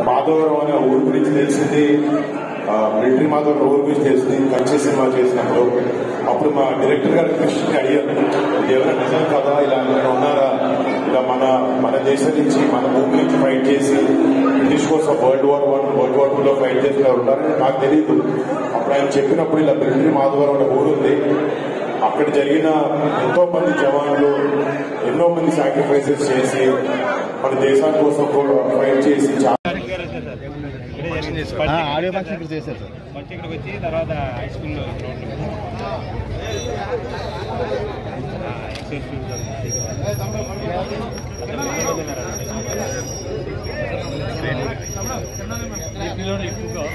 మాధవరం అనే ఊరు గురించి తెలిసింది, మిలిటరీ మాధవరం ఊరు గురించి తెలిసింది. కంచె సినిమా చేసినప్పుడు అప్పుడు మా డైరెక్టర్ గారు కృష్ణని అడిగారు, ఎవరైనా నిజం కదా ఇలా ఉన్నారా, ఇలా మన దేశం నుంచి మన భూమి నుంచి ఫైట్ చేసి బ్రిటిష్ కోసం world war world war 2 fight చేసిన ఉన్నారని నాకు తెలియదు. అప్పుడు ఆయన చెప్పినప్పుడు ఇలా మిలిటరీ మాధవరం అనే ఊరు ఉంది, అక్కడ జరిగిన ఎంతో మంది జవాన్లు ఎన్నో మంది సాక్రిఫైసెస్ చేసి మన దేశం కోసం కూడా ఫైట్ చేసి ఆడియో ఫంక్షన్ ఇక్కడ చేశారు సార్. ఫస్ట్ ఇక్కడికి వచ్చి తర్వాత హై స్కూల్లో ఎక్కువగా